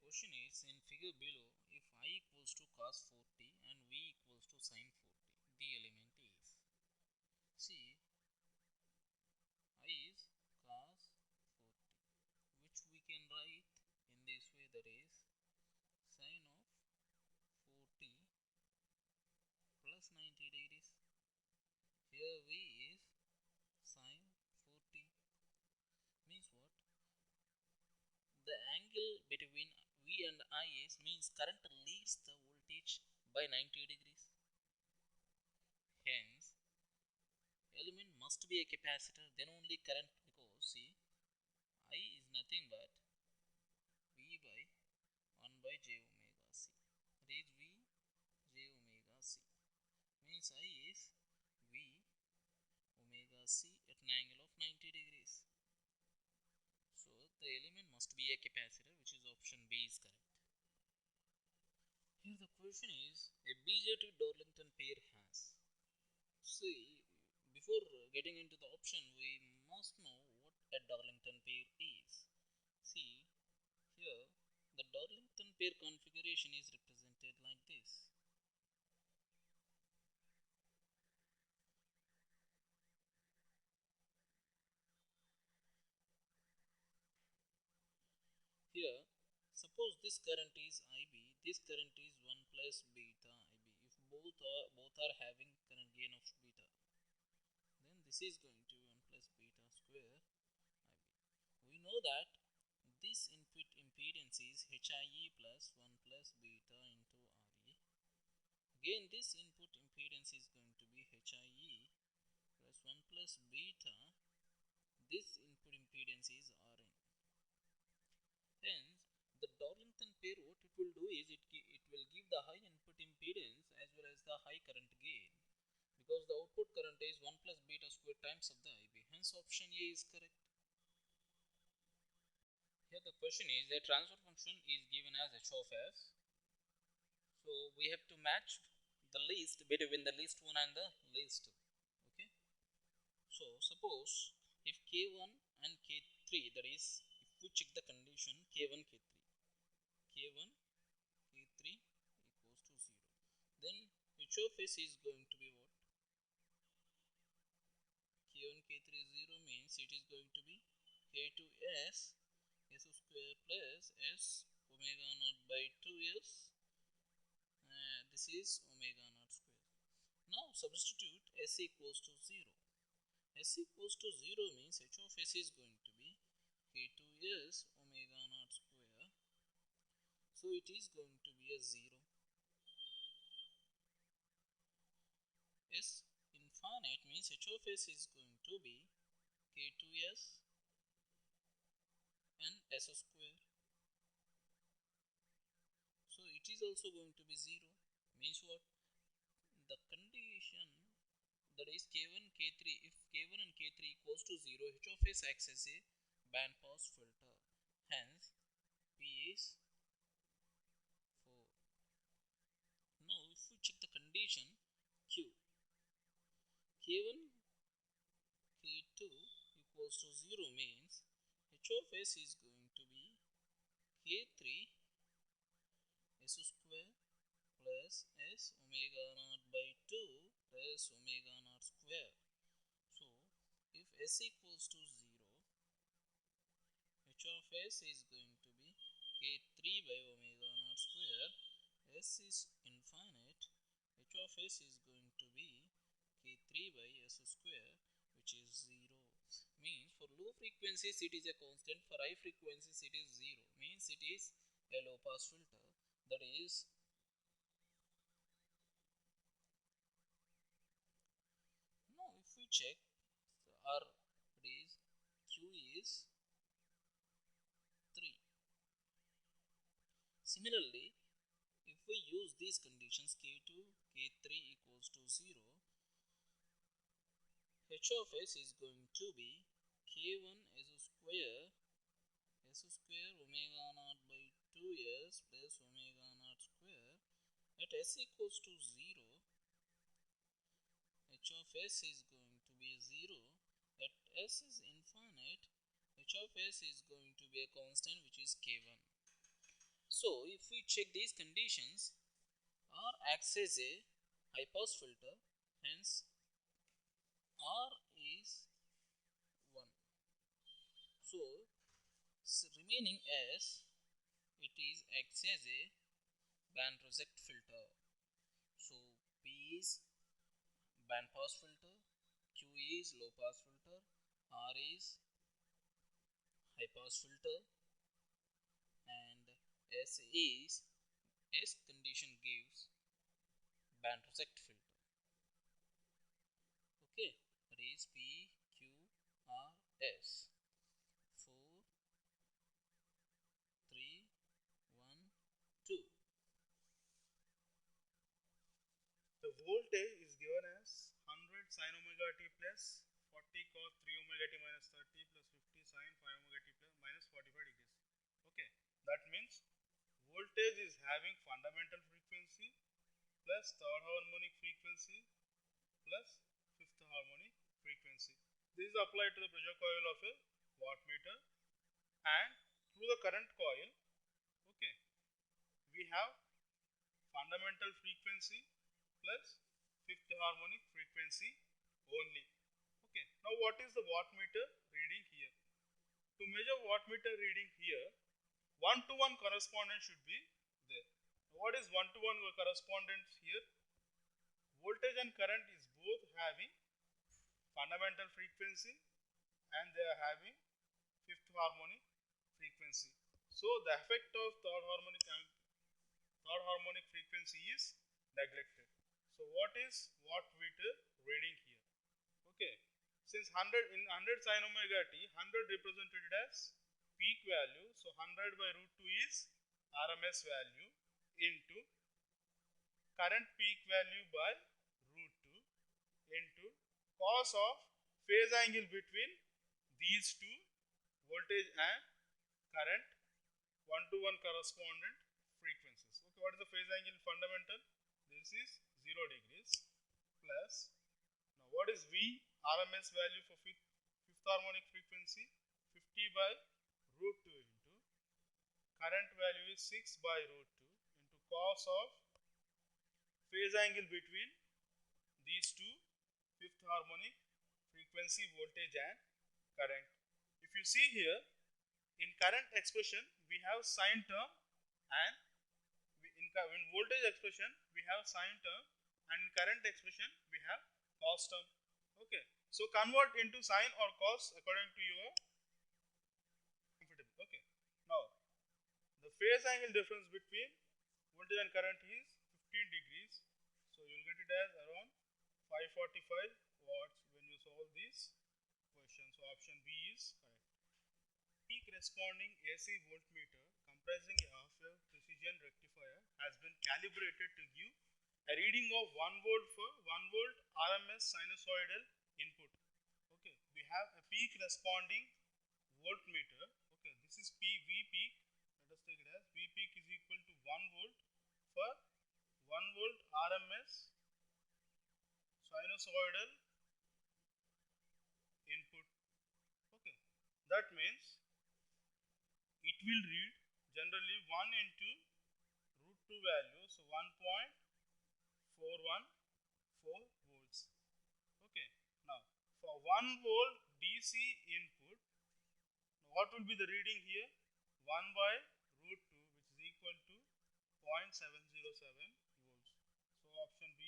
question is in figure below, if I equals to cos 40 and V equals to sin 40, the element is, see, I is cos 40, which we can write in this way, that is sin of 40 plus 90 degrees. Here V is sin 40, means what? The angle between V and I is means current leads the voltage by 90 degrees. Hence, element must be a capacitor, then only current, because see, I is nothing but V by 1 by j omega c. That is V j omega c. Means I is V omega c at an angle of 90 degrees. So the element must be a capacitor, which is option B is correct. Here the question is a BJT Darlington pair has. See, before getting into the option, we must know what a Darlington pair is. See, here the Darlington pair configuration is represented like this. Here, suppose this current is IB, this current is 1 plus beta IB. If both are having current gain of beta, then this is going to be 1 plus beta square IB. We know that this input impedance is HIE plus 1 plus beta into RE. Again, this input impedance is going to be HIE plus 1 plus beta. This input impedance is RN. Hence, the Darlington pair, what it will do is it will give the high input impedance as well as the high current gain, because the output current is 1 plus beta square times of the IB. Hence, option A is correct. Here the question is the transfer function is given as h of s. So we have to match the least between the least one and the least two. Okay. So suppose if k1 and k3, that is if we check the condition k1 k3, k1 k3 equals to 0, then h of s is going to be what? K1 k3 0 means it is going to be k2s s square plus s omega naught by 2s. This is omega naught square. Now substitute s equals to 0. S equals to 0 means h of s is going to be k2s omega naught square. So it is going to be a 0. S infinite means h of s is going to be k2s and s square. So it is also going to be 0. Means what? The condition, that is k1 k3, if k1 and k3 equals to 0, h of s acts as a band pass filter. Hence P is 4. Now if we check the condition Q, k1 k2 equals to 0 means h of s is going to be k3 s square plus s omega naught by 2 plus omega naught square. So if s equals to 0, h of s is going to be k3 by omega naught square. S is infinite, h of s is going to be k3 by s square, which is 0. Means for low frequencies it is a constant, for high frequencies it is 0. Means it is a low pass filter. That is, now if we check R, it is Q is 3. Similarly, if we use these conditions k2 k3 equals to 0, h of s is going to be k1 s square omega naught by 2s plus omega naught square. At s equals to 0, h of s is going to be 0. At s is infinite, h of s is going to be a constant, which is k1. So if we check these conditions, R acts as a high pass filter, hence R is 1. So remaining as it is acts as a band reject filter. So P is band pass filter, Q is low pass filter, R is high pass filter, and S is S condition gives band reject filter. Okay, that is P Q R S. 4 3 1 2. The voltage is given as 100 sin omega t plus 40 cos 3 omega t minus 30 plus 50 sin 5 omega t plus minus 45 degrees. Okay, that means voltage is having fundamental frequency plus third harmonic frequency plus fifth harmonic frequency. This is applied to the pressure coil of a wattmeter, and through the current coil, okay, we have fundamental frequency plus fifth harmonic frequency only. Okay, now what is the wattmeter reading here? To measure wattmeter reading here, one-to-one correspondence should be there. What is one-to-one correspondence here? Voltage and current is both having fundamental frequency and they are having fifth harmonic frequency. So the effect of third harmonic frequency is neglected. So what is wattmeter reading here? Okay, since 100 in 100 sin omega t, 100 represented as peak value, so 100 by root 2 is RMS value into current peak value by root 2 into cos of phase angle between these two voltage and current one-to-one correspondent frequencies. Okay, what is the phase angle fundamental? This is 0 degrees plus, now what is V RMS value for fifth harmonic frequency? 50 by root 2 into current value is 6 by root 2 into cos of phase angle between these two fifth harmonic frequency voltage and current. If you see here, in current expression we have sine term, and in voltage expression we have sine term, and in current expression we have cos term. Okay, so convert into sine or cos according to your comfortable. Okay, now the phase angle difference between voltage and current is 15 degrees, so you will get it as around 545 watts when you solve this question. So option B is correct. Peak responding AC voltmeter comprising a half-wave precision rectifier has been calibrated to give a reading of 1 volt for 1 volt RMS sinusoidal input. Okay, we have a peak responding voltmeter. Okay, this is V peak. Let us take it as V peak is equal to 1 volt for 1 volt RMS sinusoidal input. Okay, that means it will read generally 1 into root 2 value, so 1.414 volts. Okay, now for 1 volt DC input, what will be the reading here? 1 by root 2, which is equal to 0.707 volts. So option B